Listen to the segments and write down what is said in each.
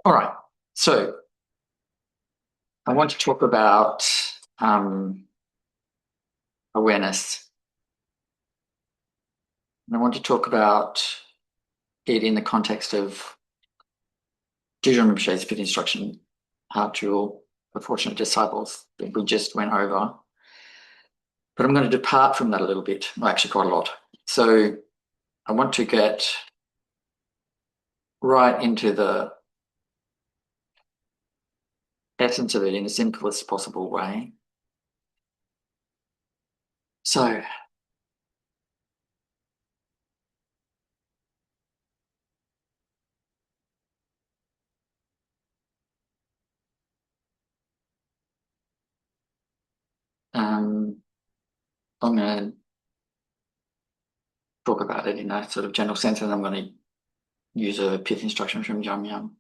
All right, so I want to talk about awareness. And I want to talk about it in the context of Dzogchen Rinpoche's fifth instruction, Heart Jewel, for Fortunate Disciples, that we just went over. But I'm going to depart from that a little bit, well, actually quite a lot. So I want to get right into the essence of it in the simplest possible way. So I'm going to talk about it in a sort of general sense, and I'm going to use a fifth instruction from Jamyam.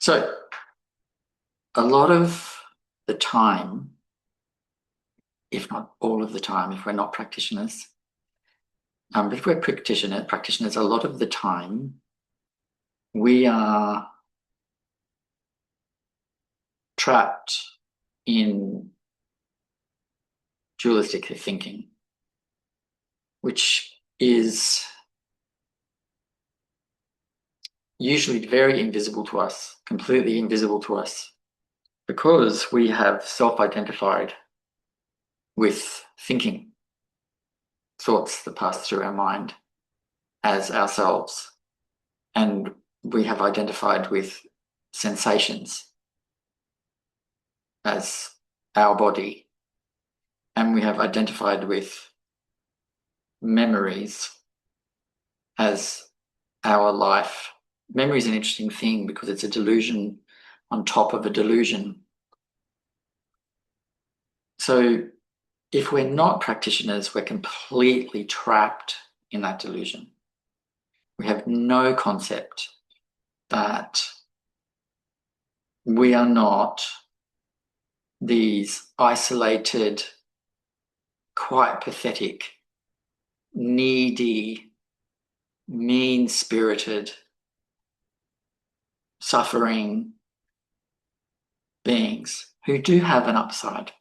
So a lot of the time, if not all of the time, if we're not practitioners, if we're practitioners, a lot of the time we are trapped in dualistic thinking, which is usually very invisible to us, completely invisible to us, because we have self-identified with thinking, thoughts that pass through our mind as ourselves. And we have identified with sensations as our body. And we have identified with memories as our life. Memory is an interesting thing because it's a delusion on top of a delusion. So if we're not practitioners, we're completely trapped in that delusion. We have no concept that we are not these isolated, quite pathetic, needy, mean-spirited, suffering beings who do have an upside.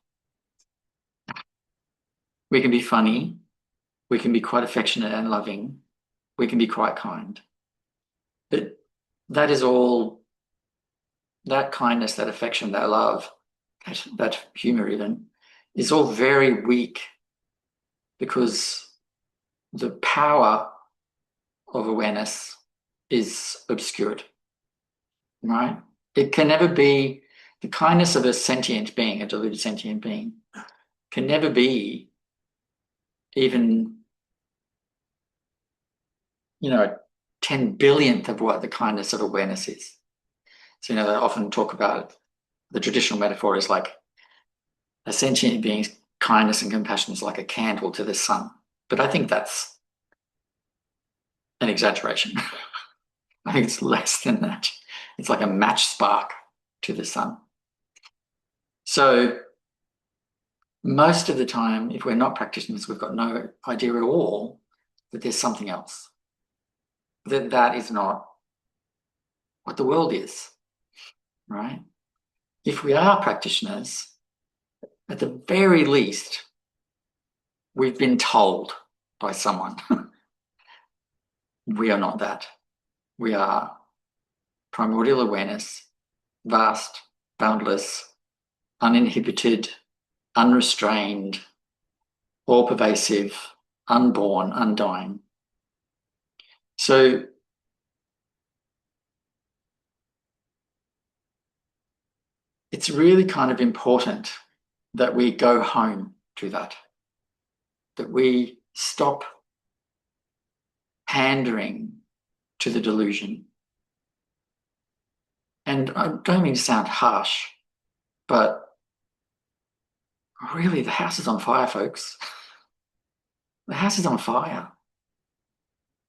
We can be funny, we can be quite affectionate and loving, we can be quite kind. But that is all, that kindness, that affection, that love, that humor even, is all very weak because the power of awareness is obscured, right? It can never be, the kindness of a sentient being, a deluded sentient being, can never be even, 10 billionth of what the kindness of awareness is. So, they often talk about, the traditional metaphor is like a sentient being's kindness and compassion is like a candle to the sun. But I think that's an exaggeration. I think it's less than that. It's like a match spark to the sun. So most of the time, if we're not practitioners, we've got no idea at all that there's something else, that is not what the world is, right? If we are practitioners, at the very least, we've been told by someone we are not that. We are primordial awareness, vast, boundless, uninhibited, unrestrained, all-pervasive, unborn, undying. So it's really kind of important that we go home to that we stop pandering to the delusion. And I don't mean to sound harsh, but really the house is on fire, folks. The house is on fire.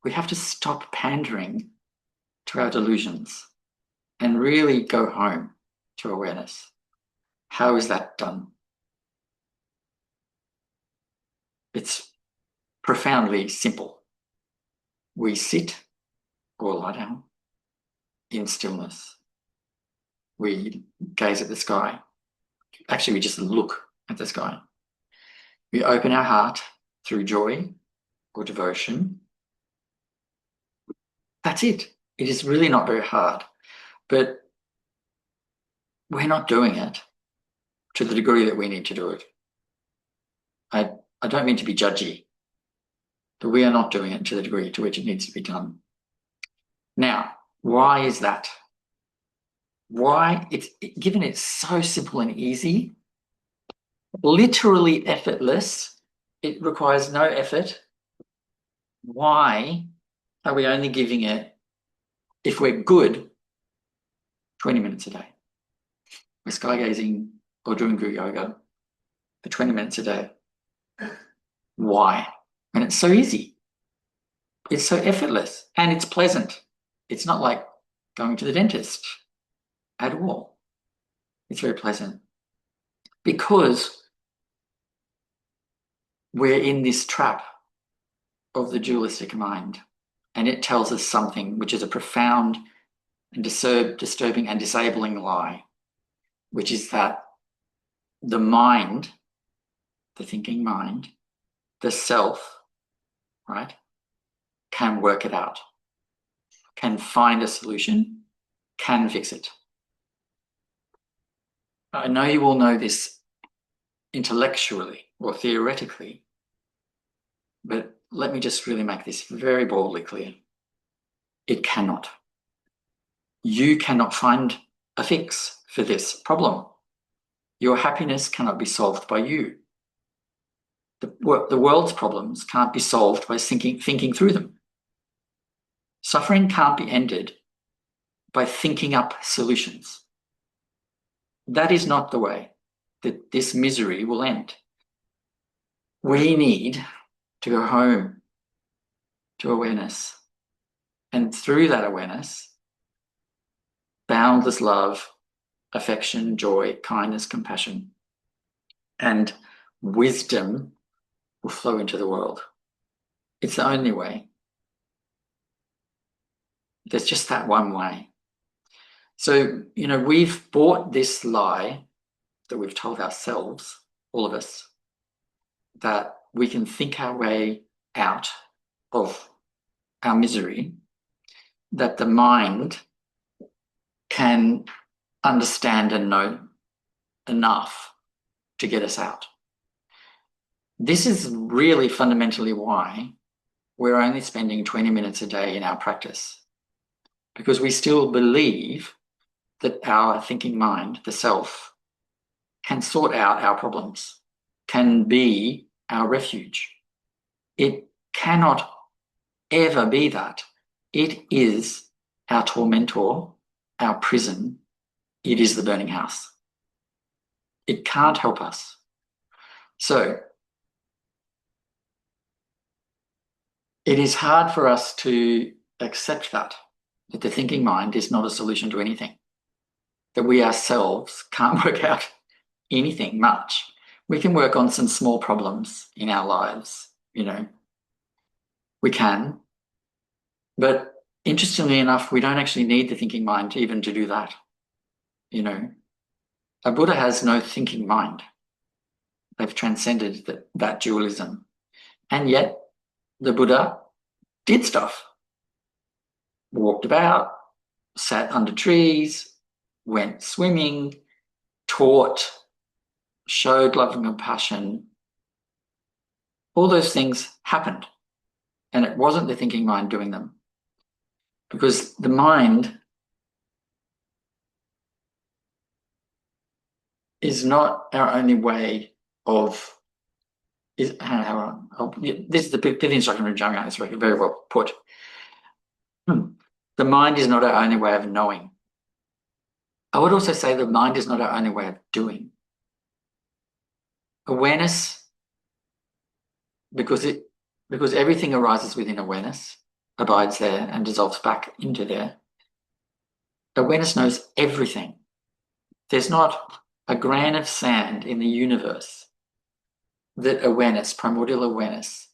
We have to stop pandering to our delusions and really go home to awareness. How is that done? It's profoundly simple. We sit or lie down in stillness we gaze at the sky. Actually, we just look at the sky. We open our heart through joy or devotion. That's it. It is really not very hard, but we're not doing it to the degree that we need to do it. I don't mean to be judgy, but we are not doing it to the degree to which it needs to be done. Now, why is that? Why? Given it's so simple and easy, literally effortless, it requires no effort. Why are we only giving it, if we're good, 20 minutes a day? We're sky gazing or doing guru yoga for 20 minutes a day. Why? And it's so easy. It's so effortless and it's pleasant. It's not like going to the dentist at all. It's very pleasant because we're in this trap of the dualistic mind, and it tells us something which is a profound and disturbing and disabling lie, which is that the mind, the thinking mind, the self, right, can work it out, can find a solution, can fix it. I know you all know this intellectually or theoretically, but let me just really make this very boldly clear. It cannot. You cannot find a fix for this problem. Your happiness cannot be solved by you. The world's problems can't be solved by thinking through them. Suffering can't be ended by thinking up solutions. That is not the way that this misery will end. We need to go home to awareness. And through that awareness, boundless love, affection, joy, kindness, compassion, and wisdom will flow into the world. It's the only way. There's just that one way. So, we've bought this lie that we've told ourselves, all of us, that we can think our way out of our misery, that the mind can understand and know enough to get us out. This is really fundamentally why we're only spending 20 minutes a day in our practice, because we still believe that our thinking mind, the self, can sort out our problems, can be our refuge. It cannot ever be that. It is our tormentor, our prison. It is the burning house. It can't help us. So it is hard for us to accept that the thinking mind is not a solution to anything, that we ourselves can't work out anything much. We can work on some small problems in our lives, we can. But interestingly enough, we don't actually need the thinking mind even to do that. A Buddha has no thinking mind. They've transcended that dualism. And yet the Buddha did stuff. Walked about, sat under trees, went swimming, taught, showed love and compassion. All those things happened. And it wasn't the thinking mind doing them. Because the mind is not our only way of... this is the fifth instruction from Dzogchen. It's very well put. The mind is not our only way of knowing. I would also say the mind is not our only way of doing. Awareness, because everything arises within awareness, abides there and dissolves back into there. Awareness knows everything. There's not a grain of sand in the universe that awareness, primordial awareness,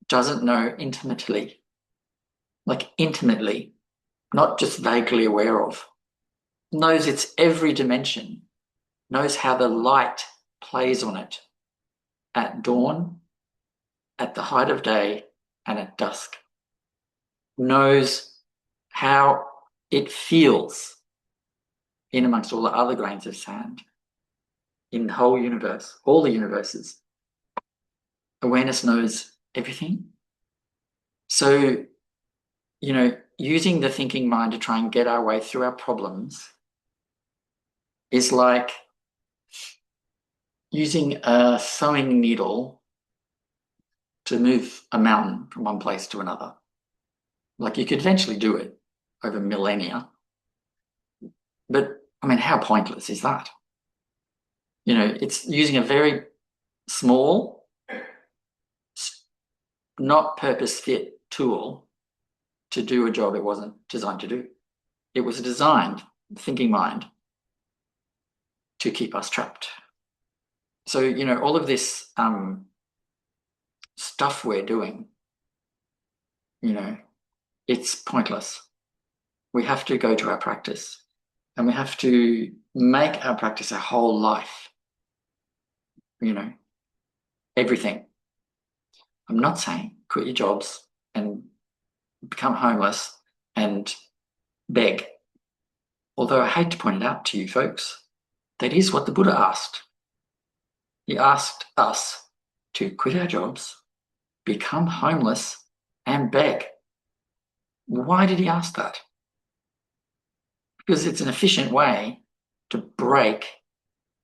doesn't know intimately, like intimately, not just vaguely aware of. knows its every dimension, knows how the light plays on it at dawn, at the height of day, and at dusk, knows how it feels in amongst all the other grains of sand in the whole universe, all the universes. Awareness knows everything. So, using the thinking mind to try and get our way through our problems is like using a sewing needle to move a mountain from one place to another. Like, you could eventually do it over millennia. But, how pointless is that? It's using a very small, not purpose-fit tool to do a job it wasn't designed to do. It was designed, thinking mind, to keep us trapped. So, all of this stuff we're doing, it's pointless. We have to go to our practice, and we have to make our practice our whole life. Everything. I'm not saying quit your jobs and become homeless and beg. Although I hate to point it out to you folks, that is what the Buddha asked. He asked us to quit our jobs, become homeless, and beg. Why did he ask that? Because it's an efficient way to break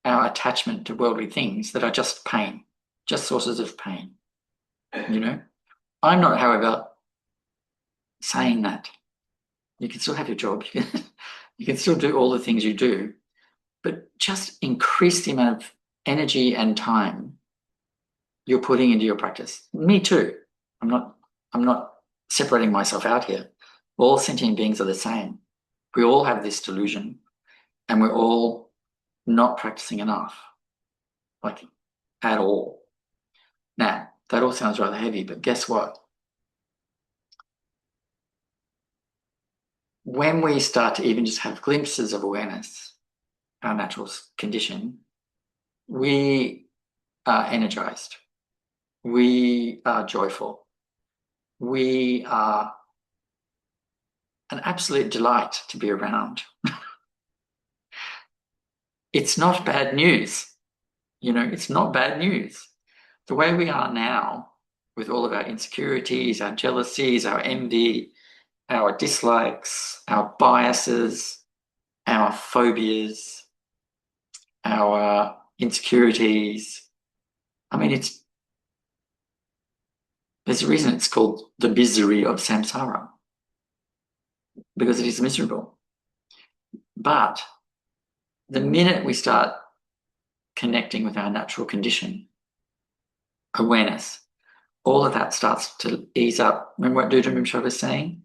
our attachment to worldly things that are just pain, just sources of pain. I'm not, however, saying that. You can still have your job. You can still do all the things you do, but just increase the amount of energy and time you're putting into your practice. Me too. I'm not separating myself out here. All sentient beings are the same. We all have this delusion, and we're all not practicing enough, like at all. Now, that all sounds rather heavy, but guess what? When we start to even just have glimpses of awareness, our natural condition, we are energized. We are joyful. We are an absolute delight to be around. It's not bad news. It's not bad news. The way we are now, with all of our insecurities, our jealousies, our envy, our dislikes, our biases, our phobias, our insecurities. There's a reason it's called the misery of samsara, because it is miserable. But the minute we start connecting with our natural condition, awareness, all of that starts to ease up. Remember what Dudum Rinpoche was saying?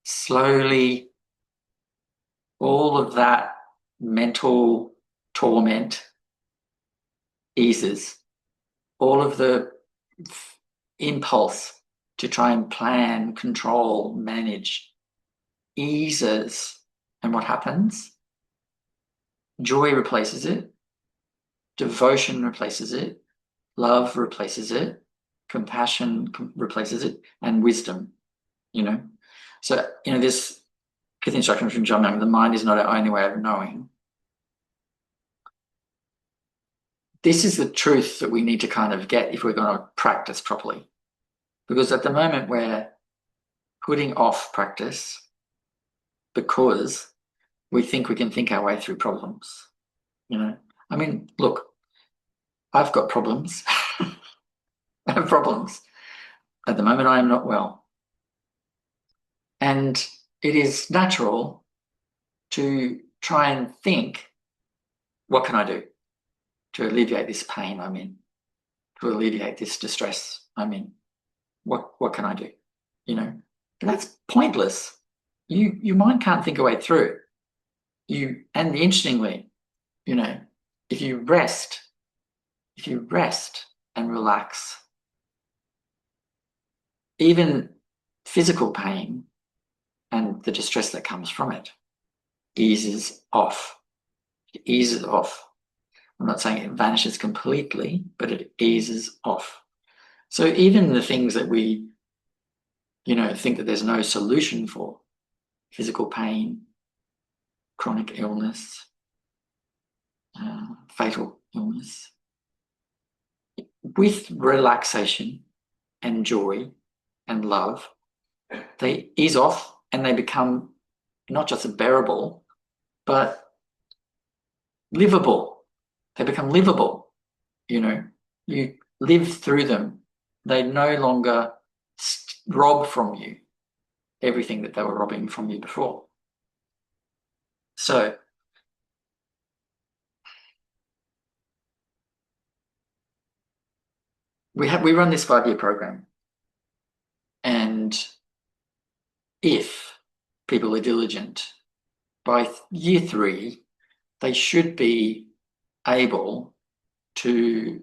Slowly, all of that mental torment eases. All of the impulse to try and plan, control, manage eases. And what happens? Joy replaces it. Devotion replaces it. Love replaces it. Compassion replaces it. And wisdom, So, this fifth instruction from John Young, the mind is not our only way of knowing. This is the truth that we need to kind of get if we're going to practice properly. Because at the moment we're putting off practice because we think we can think our way through problems. Look, I've got problems. I have problems. At the moment I am not well. And it is natural to try and think, what can I do to alleviate this pain I'm in, to alleviate this distress I'm in? What can I do? But that's pointless. Your mind can't think a way through. And interestingly, if you rest and relax, even physical pain and the distress that comes from it eases off. It eases off. I'm not saying it vanishes completely, but it eases off. So even the things that we, think that there's no solution for, physical pain, chronic illness, fatal illness, with relaxation and joy and love, they ease off and they become not just bearable, but livable. They become livable. You live through them. They no longer rob from you everything that they were robbing from you before. So we run this 5-year program, and if people are diligent, by year 3, they should be able to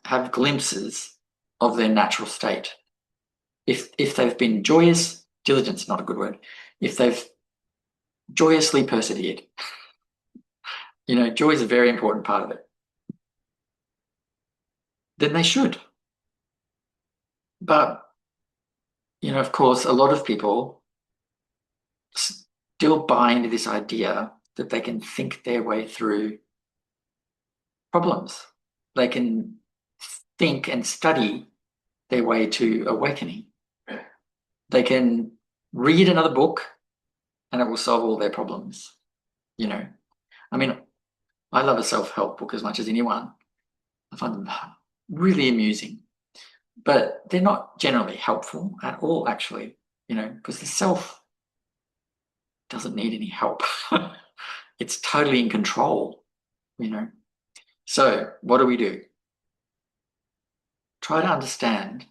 have glimpses of their natural state. If they've been joyous, diligence is not a good word. If they've joyously persevered, joy is a very important part of it, then they should. But, of course, a lot of people still buy into this idea that they can think their way through problems. They can think and study their way to awakening. They can read another book and it will solve all their problems. I love a self-help book as much as anyone. I find them really amusing, but they're not generally helpful at all, actually, because the self doesn't need any help. It's totally in control, So what do? Try to understand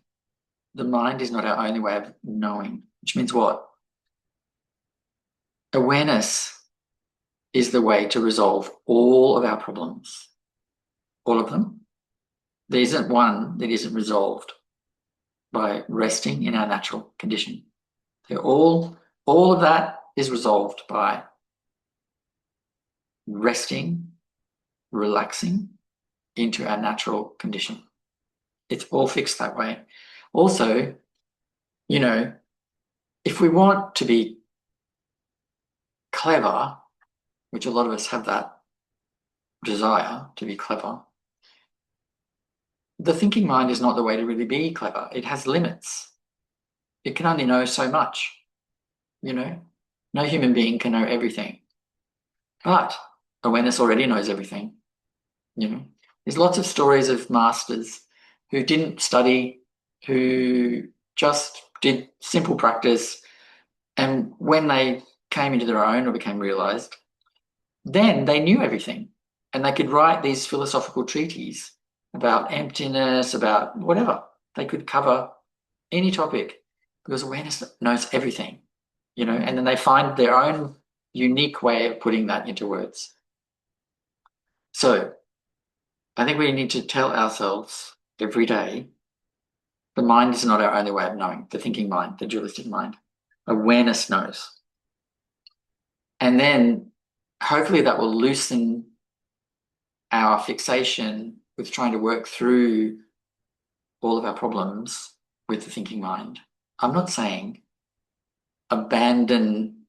the mind is not our only way of knowing, which means what? Awareness is the way to resolve all of our problems, all of them. There isn't one that isn't resolved by resting in our natural condition. All of that is resolved by resting, relaxing into our natural condition. It's all fixed that way. Also, if we want to be clever, which a lot of us have that desire to be clever, the thinking mind is not the way to really be clever. It has limits. It can only know so much, No human being can know everything. But awareness already knows everything, There's lots of stories of masters who didn't study, who just did simple practice, and when they came into their own or became realized, then they knew everything, and they could write these philosophical treatises about emptiness, about whatever. They could cover any topic because awareness knows everything, and then they find their own unique way of putting that into words. So I think we need to tell ourselves every day, the mind is not our only way of knowing, the thinking mind, the dualistic mind. Awareness knows. And then hopefully that will loosen our fixation with trying to work through all of our problems with the thinking mind. I'm not saying abandon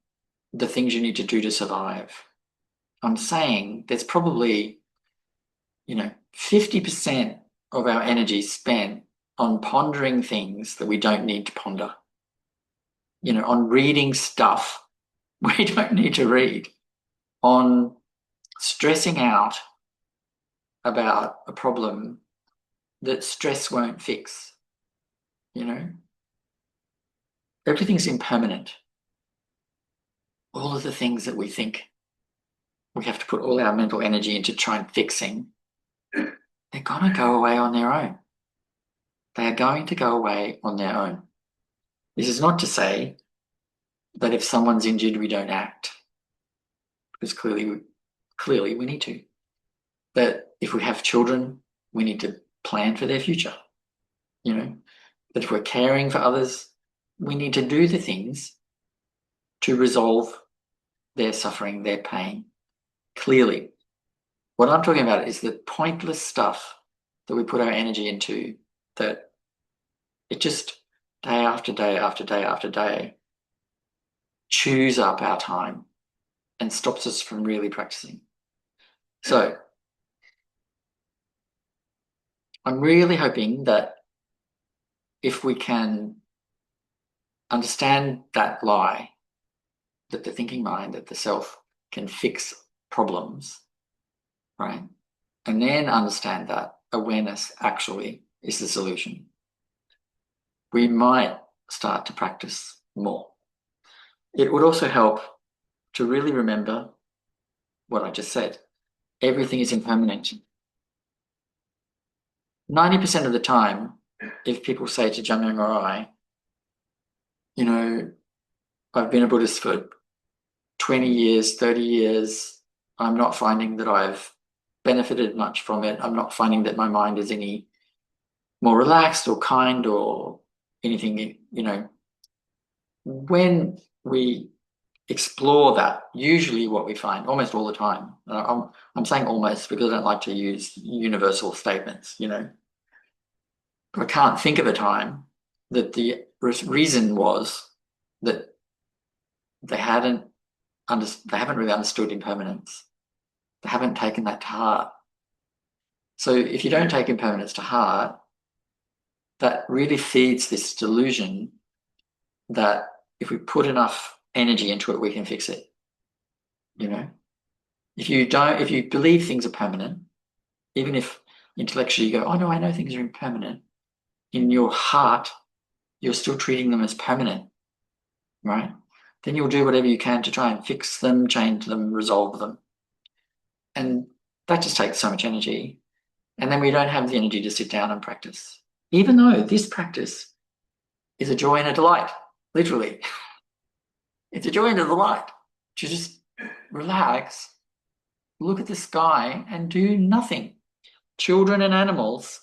the things you need to do to survive. I'm saying there's probably, 50% of our energy spent on pondering things that we don't need to ponder, on reading stuff we don't need to read, on stressing out about a problem that stress won't fix, Everything's impermanent. All of the things that we think we have to put all our mental energy into trying fixing, they're going to go away on their own. They are going to go away on their own. This is not to say that if someone's injured, we don't act, because clearly we need to. That if we have children, we need to plan for their future. That if we're caring for others, we need to do the things to resolve their suffering, their pain, clearly. What I'm talking about is the pointless stuff that we put our energy into, that it just day after day after day after day chews up our time and stops us from really practicing. So I'm really hoping that if we can understand that lie, that the thinking mind, that the self can fix problems, right? And then understand that awareness actually is the solution, we might start to practice more. It would also help to really remember what I just said. Everything is impermanent. 90% of the time, if people say to Jamyang or I, you know, I've been a Buddhist for 20 years, 30 years, I'm not finding that I've benefited much from it. I'm not finding that my mind is any more relaxed or kind or anything, you know. When we explore that, usually what we find, almost all the time, I'm saying almost because I don't like to use universal statements, you know. I can't think of a time that the reason was that they haven't really understood impermanence. They haven't taken that to heart. So if you don't take impermanence to heart, that really feeds this delusion that if we put enough energy into it, we can fix it. You know, if you believe things are permanent, even if intellectually you go, oh no, I know things are impermanent, in your heart, you're still treating them as permanent, right? Then you'll do whatever you can to try and fix them, change them, resolve them. And that just takes so much energy. And then we don't have the energy to sit down and practice, even though this practice is a joy and a delight, literally. It's a joy and a delight to just relax, look at the sky and do nothing. Children and animals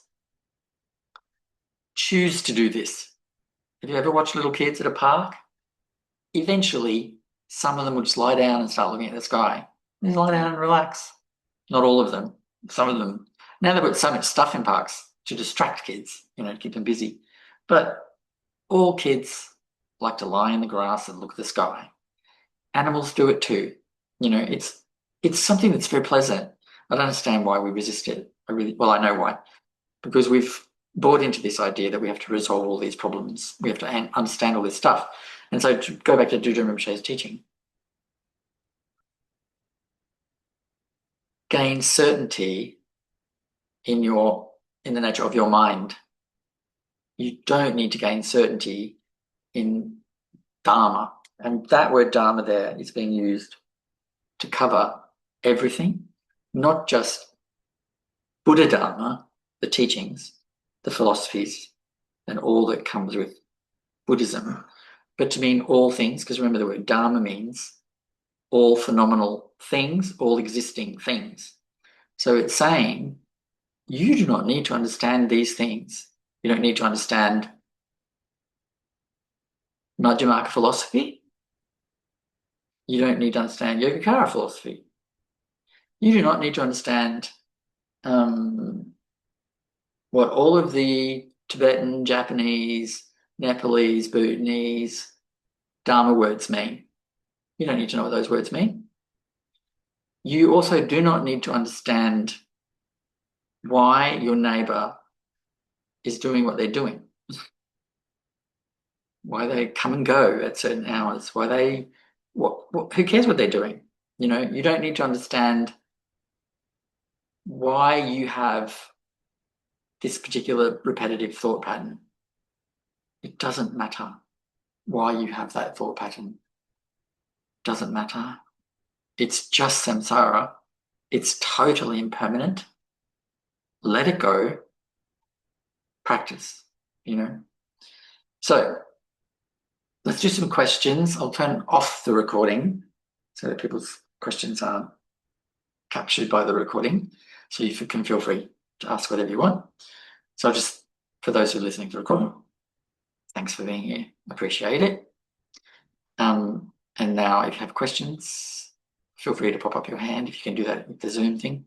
choose to do this. Have you ever watched little kids at a park? Eventually, some of them would just lie down and start looking at the sky. They lie down and relax. Not all of them. Some of them. Now they've got so much stuff in parks to distract kids, you know, to keep them busy. But all kids like to lie in the grass and look at the sky. Animals do it too. You know, it's something that's very pleasant. I don't understand why we resist it. I know why. Because we've bought into this idea that we have to resolve all these problems. We have to understand all this stuff. And so to go back to Dudjom Rinpoche's teaching, gain certainty in the nature of your mind. You don't need to gain certainty in Dharma. And that word Dharma there is being used to cover everything, not just Buddha Dharma, the teachings, the philosophies, and all that comes with Buddhism, but to mean all things, because remember the word Dharma means all phenomenal things, all existing things. So it's saying you do not need to understand these things. You don't need to understand Madhyamaka philosophy. You don't need to understand Yogacara philosophy. You do not need to understand what all of the Tibetan, Japanese, Nepalese, Bhutanese Dharma words mean. You don't need to know what those words mean. You also do not need to understand why your neighbour is doing what they're doing, why they come and go at certain hours, who cares what they're doing? You know, you don't need to understand why you have this particular repetitive thought pattern. It doesn't matter why you have that thought pattern. It doesn't matter. It's just samsara. It's totally impermanent. Let it go. Practice, you know. So let's do some questions. I'll turn off the recording so that people's questions aren't captured by the recording. So you can feel free to ask whatever you want. So just, for those who are listening to the recording, thanks for being here. Appreciate it. And now if you have questions, feel free to pop up your hand if you can do that with the Zoom thing.